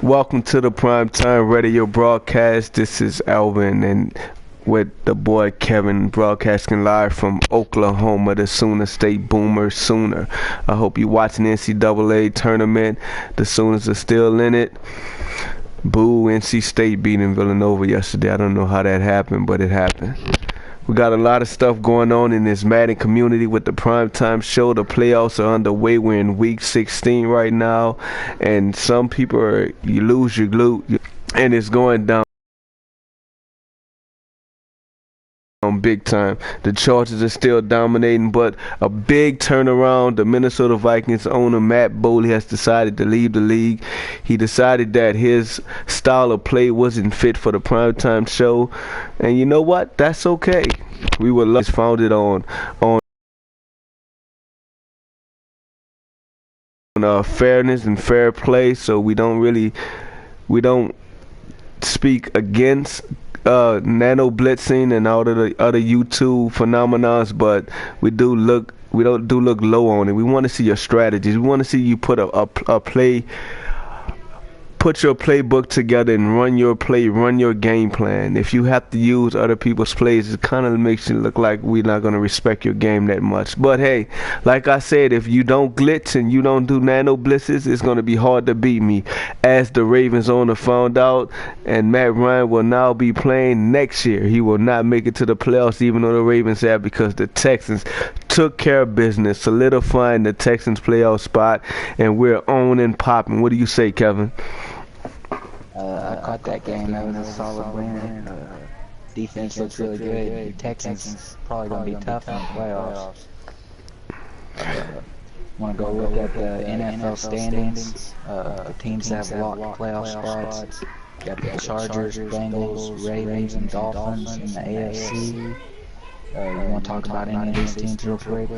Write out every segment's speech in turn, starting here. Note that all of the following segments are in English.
Welcome to the Primetime Radio broadcast. This is Alvin and with the boy Kevin broadcasting live from Oklahoma, the Sooner State Boomer Sooner. I hope you're watching the NCAA tournament. The Sooners are still in it. Boo, NC State beating Villanova yesterday. I don't know how that happened, but it happened. We got a lot of stuff going on in this Madden community with the Primetime Show. The playoffs are underway. We're in week 16 right now. And some people are, you lose your glute, and it's going down big time. The Chargers are still dominating, but a big turnaround. The Minnesota Vikings owner Matt Boley has decided to leave the league. He decided that his style of play wasn't fit for the Primetime Show, and you know what? That's okay. We were founded on fairness and fair play, so we don't speak against nano blitzing and all of the other YouTube phenomenons, but we don't look low on it. We want to see your strategies. We want to see you put put your playbook together and run your game plan. If you have to use other people's plays, it kind of makes it look like we're not going to respect your game that much. But hey, like I said, if you don't glitz and you don't do nano blitzes, it's going to be hard to beat me, as the Ravens owner found out. And Matt Ryan will now be playing next year. He will not make it to the playoffs, even though the Ravens have, because the Texans took care of business, solidifying the Texans playoff spot, and we're on and popping. What do you say, Kevin? I caught that game. That was a solid win. Defense looks really good. The Texans probably going to be tough in the playoffs. Want to go look at the NFL standings? The teams that have locked playoff spots. Got the Chargers, Bengals, Ravens, and Dolphins in the AFC. You want to talk about any of these teams real quick?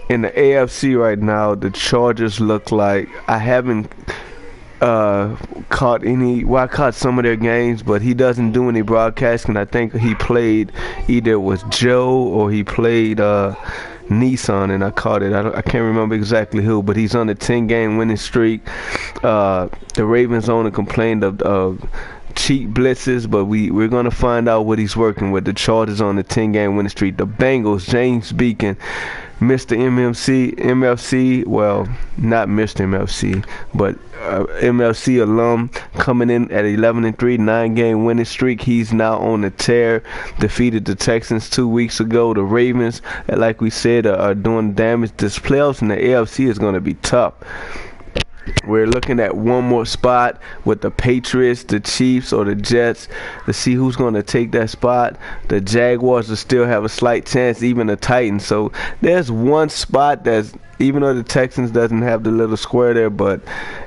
In the AFC right now, the Chargers look like, I haven't caught some of their games, but he doesn't do any broadcasting. I think he played, either it was Joe or he played Nissan, and I caught it. I can't remember exactly who, but he's on a 10-game winning streak. The Ravens owner complained of cheap blitzes, but we're going to find out what he's working with. The Chargers on the 10-game winning streak. The Bengals, James Beacon, Mr. MFC, well, not Mr. MFC, but MFC alum, coming in at 11-3, 9-game winning streak. He's now on the tear. Defeated the Texans 2 weeks ago. The Ravens, like we said, are doing damage. This playoffs in the AFC is going to be tough. We're looking at one more spot with the Patriots, the Chiefs, or the Jets to see who's going to take that spot. The Jaguars will still have a slight chance, even the Titans. So there's one spot that's, even though the Texans doesn't have the little square there, but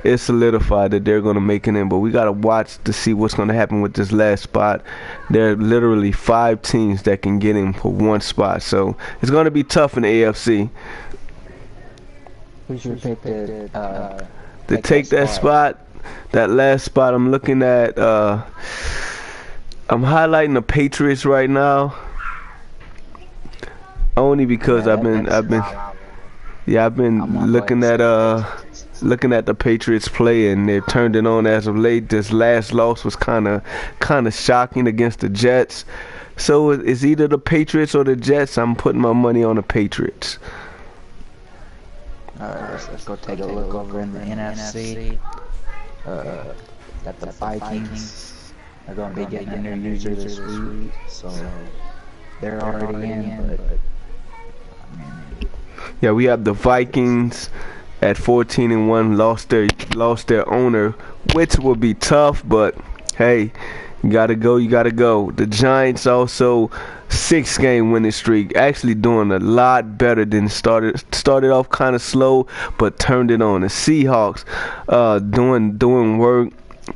it's solidified that they're going to make it in. But we got to watch to see what's going to happen with this last spot. There are literally 5 teams that can get in for one spot. So it's going to be tough in the AFC. Who's your pick to take that spot, that last spot? I'm looking at, I'm highlighting the Patriots right now, only because I've been looking at the Patriots play, and they've turned it on as of late. This last loss was kind of shocking against the Jets. So it's either the Patriots or the Jets. I'm putting my money on the Patriots. Let's go take a look over in the NFC. Got the Vikings. They're going to be getting a new user this week, so they're already in. Yeah, we have the Vikings at 14-1, lost their owner, which will be tough, but hey, you gotta go. The Giants also 6-game winning streak, actually doing a lot better than started off kind of slow, but turned it on. The Seahawks doing work.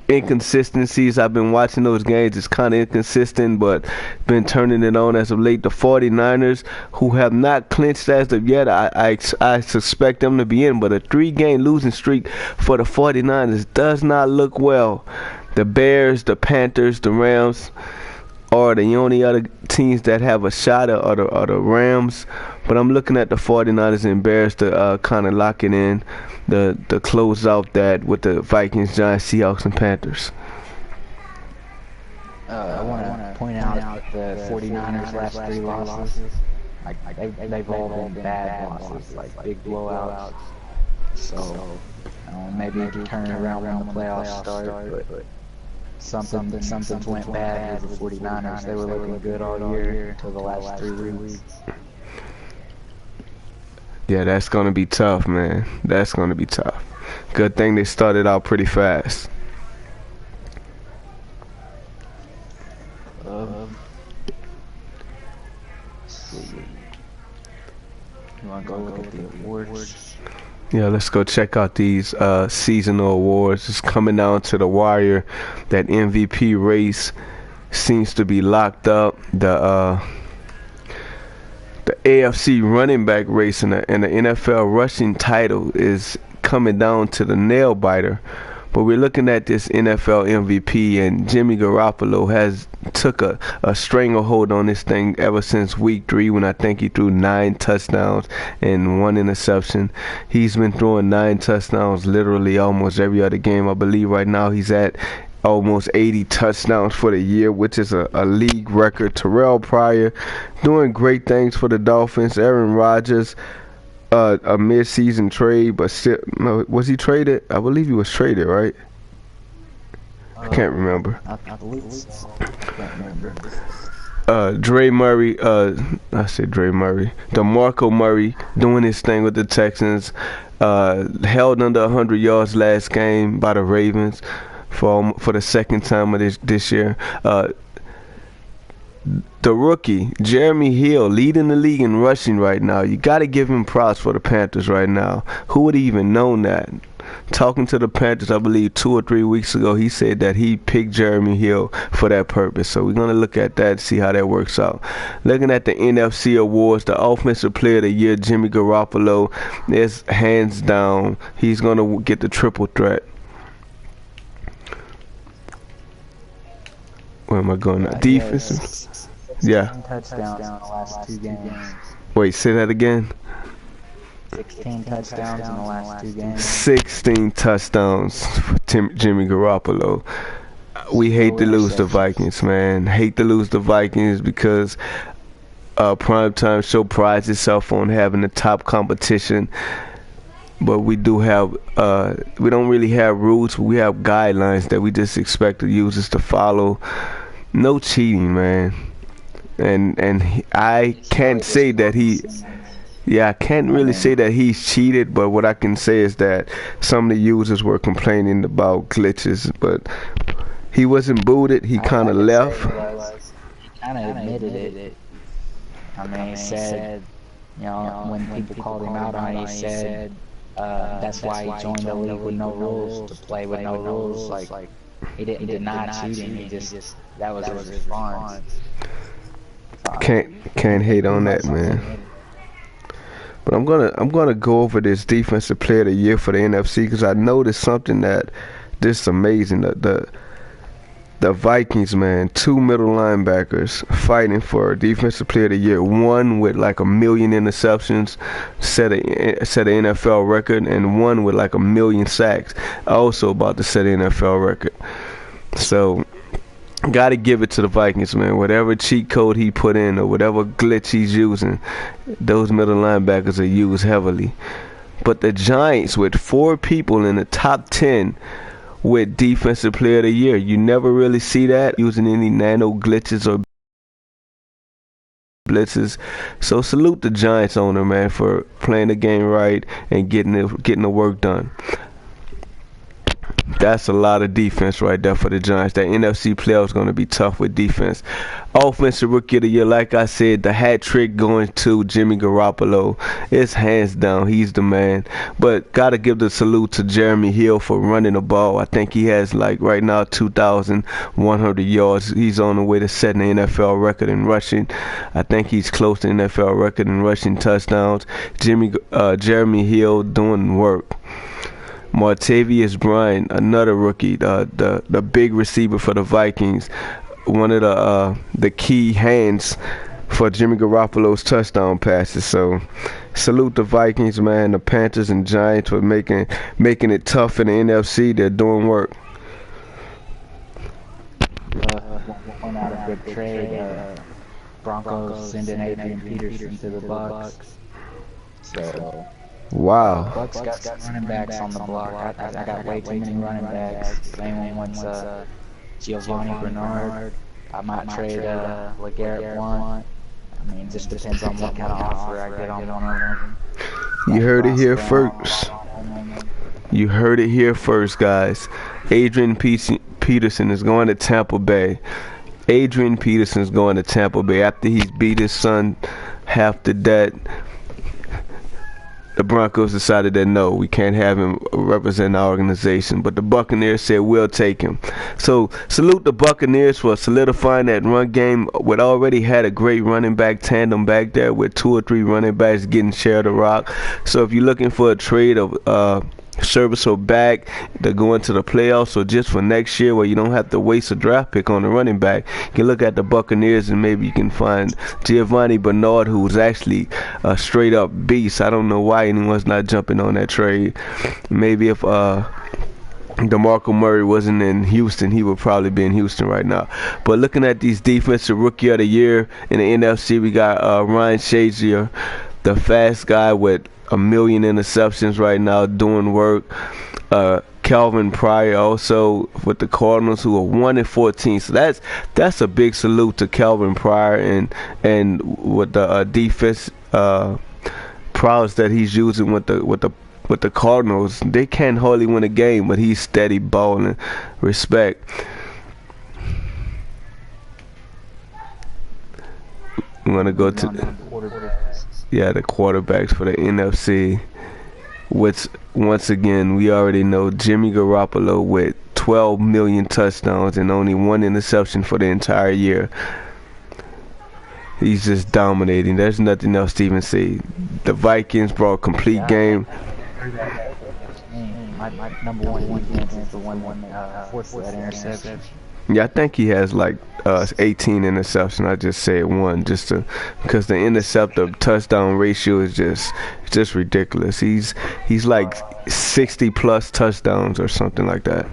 Inconsistencies, I've been watching those games. It's kind of inconsistent, but been turning it on as of late. The 49ers, who have not clinched as of yet, I suspect them to be in, but a 3-game losing streak for the 49ers does not look well. The Bears, the Panthers, the Rams, or the only other teams that have a shot are the Rams. But I'm looking at the 49ers and Bears to kind of lock it in, to close out that with the Vikings, Giants, Seahawks, and Panthers. I want to point out the 49ers' last 3 losses. They've all been bad losses, like big blowouts. So maybe it can turn around when the playoffs start, but something went bad with the 49ers. They were looking good all year until the last 3 weeks. Yeah, that's going to be tough, man. That's going to be tough. Good thing they started out pretty fast. You want to go look at the awards? Yeah, let's go check out these seasonal awards. It's coming down to the wire. That MVP race seems to be locked up. The AFC running back race and the NFL rushing title is coming down to the nail biter. But we're looking at this NFL MVP, and Jimmy Garoppolo has took a stranglehold on this thing ever since week 3, when I think he threw 9 touchdowns and 1 interception. He's been throwing 9 touchdowns literally almost every other game. I believe right now he's at almost 80 touchdowns for the year, which is a league record. Terrell Pryor doing great things for the Dolphins. Aaron Rodgers, a mid-season trade, but still, no, was he traded? I believe he was traded, right? I can't remember. I believe so. I can't remember. Dre Murray, I said Dre Murray. DeMarco Murray doing his thing with the Texans. Held under 100 yards last game by the Ravens for the second time of this year. The rookie, Jeremy Hill, leading the league in rushing right now. You got to give him props for the Panthers right now. Who would have even known that? Talking to the Panthers, I believe 2 or 3 weeks ago, he said that he picked Jeremy Hill for that purpose. So we're going to look at that, see how that works out. Looking at the NFC awards, the Offensive Player of the Year, Jimmy Garoppolo, is hands down. He's going to get the triple threat. Where am I going now? Defensive. Yeah. Touchdowns in the last 2 games. Wait, say that again. 16 touchdowns in the last 2 games. 16 touchdowns for Jimmy Garoppolo. We hate to lose the Vikings, man. Hate to lose the Vikings because primetime show prides itself on having the top competition. But we do have, we don't really have rules, but we have guidelines that we just expect the users to follow. No cheating, man. And I can't say that I can't really say that he's cheated, but what I can say is that some of the users were complaining about glitches, but he wasn't booted. He kind of left. He kind of admitted it. I mean, he said, when people called him out on it, he said that's why he joined the league with no rules, to play with no rules. Like, he didn't deny cheating. He just, that was his response. Can't hate on that, man. But I'm gonna go over this Defensive Player of the Year for the NFC, because I noticed something that this is amazing. The Vikings, man, 2 middle linebackers fighting for Defensive Player of the Year. One with like 1 million interceptions, set a NFL record, and one with like 1 million sacks, also about to set an NFL record. So, got to give it to the Vikings, man. Whatever cheat code he put in or whatever glitch he's using, those middle linebackers are used heavily. But the Giants, with 4 people in the top 10 with Defensive Player of the Year, you never really see that using any nano glitches or blitzes. So salute the Giants owner, man, for playing the game right and getting the work done. That's a lot of defense right there for the Giants. That NFC playoff is going to be tough with defense. Offensive Rookie of the Year, like I said, the hat trick going to Jimmy Garoppolo. It's hands down. He's the man. But got to give the salute to Jeremy Hill for running the ball. I think he has, like, right now 2,100 yards. He's on the way to setting the NFL record in rushing. I think he's close to the NFL record in rushing touchdowns. Jeremy Hill doing work. Martavius Bryant, another rookie, the big receiver for the Vikings, the key hands for Jimmy Garoppolo's touchdown passes. So salute the Vikings, man. The Panthers and Giants for making it tough in the NFC. They're doing work. One out of good trade. Broncos sending Adrian Peterson to the Bucks. So Wow. Bucks got some running backs on the block. I got way too many running backs. If anyone wants Giovanni Bernard, I might trade LeGarrette Blount. I mean, it just depends on what kind of offer I get on one of them. You heard it here first. You heard it here first, guys. Adrian Peterson is going to Tampa Bay. Adrian Peterson is going to Tampa Bay after he's beat his son half to death. The Broncos decided that no, we can't have him represent our organization. But the Buccaneers said we'll take him. So salute the Buccaneers for solidifying that run game. We already had a great running back tandem back there with 2 or 3 running backs getting share of the rock. So if you're looking for a trade of serviceable back to go into the playoffs, or just for next year where you don't have to waste a draft pick on the running back, you can look at the Buccaneers and maybe you can find Giovanni Bernard, who's actually a straight up beast. I don't know why anyone's not jumping on that trade. Maybe if DeMarco Murray wasn't in Houston, he would probably be in Houston right now. But looking at these defensive rookie of the year in the NFC, we got Ryan Shazier, the fast guy with 1 million interceptions right now, doing work. Calvin Pryor also with the Cardinals, who are 1-14. So that's a big salute to Calvin Pryor and with the defense prowess that he's using with the Cardinals. They can't hardly win a game, but he's steady balling. Respect. I'm gonna go to the quarterbacks for the NFC, which once again we already know Jimmy Garoppolo with 12 million touchdowns and only 1 interception for the entire year. He's just dominating. There's nothing else to even say. The Vikings brought a complete game. My number one defense is the one forced that interception. Yeah, I think he has like 18 interceptions. I just said 1 because the interceptor touchdown ratio is just ridiculous. He's like 60 plus touchdowns or something like that.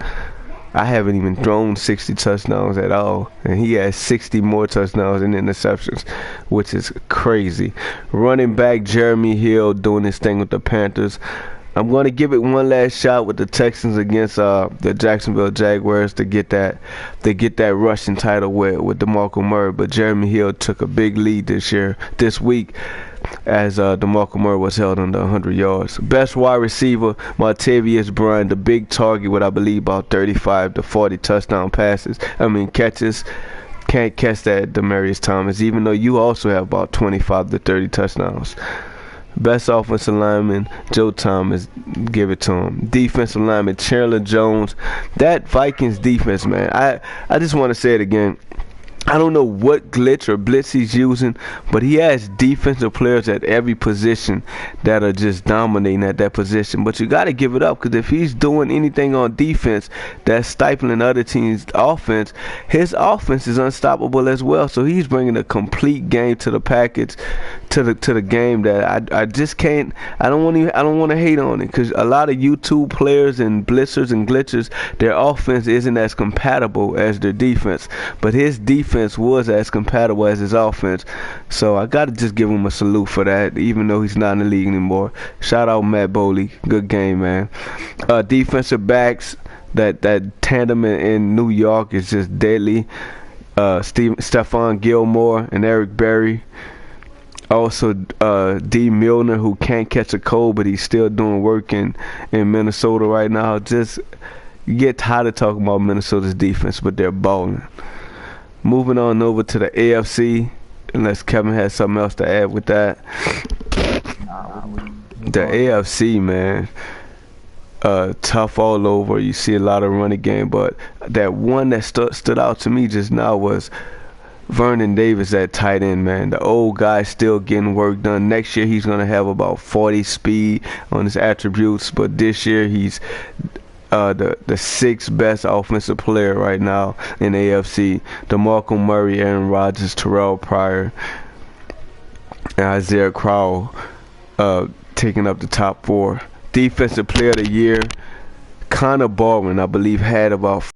I haven't even thrown 60 touchdowns at all, and he has 60 more touchdowns than interceptions, which is crazy. Running back Jeremy Hill doing his thing with the Panthers. I'm going to give it one last shot with the Texans against the Jacksonville Jaguars to get that rushing title with DeMarco Murray. But Jeremy Hill took a big lead this week, as DeMarco Murray was held under 100 yards. Best wide receiver, Martavius Bryant, the big target with I believe about 35 to 40 touchdown catches. Can't catch that, Demaryius Thomas, even though you also have about 25 to 30 touchdowns. Best offensive lineman, Joe Thomas, give it to him. Defensive lineman, Chandler Jones. That Vikings defense, man, I just want to say it again. I don't know what glitch or blitz he's using, but he has defensive players at every position that are just dominating at that position. But you got to give it up, because if he's doing anything on defense that's stifling other teams' offense, his offense is unstoppable as well. So he's bringing a complete game to the package, to the game that I just can't. I don't want to hate on it, because a lot of YouTube players and blitzers and glitchers, their offense isn't as compatible as their defense, but his defense was as compatible as his offense. So I gotta just give him a salute for that, even though he's not in the league anymore. Shout out Matt Boley, good game, man. Defensive backs, that tandem in New York is just deadly. Stephon Gilmore and Eric Berry. Also, D. Milner, who can't catch a cold, but he's still doing work in Minnesota right now. Just get tired of talking about Minnesota's defense, but they're balling. Moving on over to the AFC, unless Kevin has something else to add with that. The AFC, man, tough all over. You see a lot of running game, but that one that stood out to me just now was Vernon Davis at tight end, man. The old guy still getting work done. Next year he's going to have about 40 speed on his attributes, but this year he's the sixth best offensive player right now in AFC. DeMarco Murray, Aaron Rodgers, Terrell Pryor, and Isaiah Crowell taking up the top four. Defensive player of the year, Connor Baldwin, I believe, had about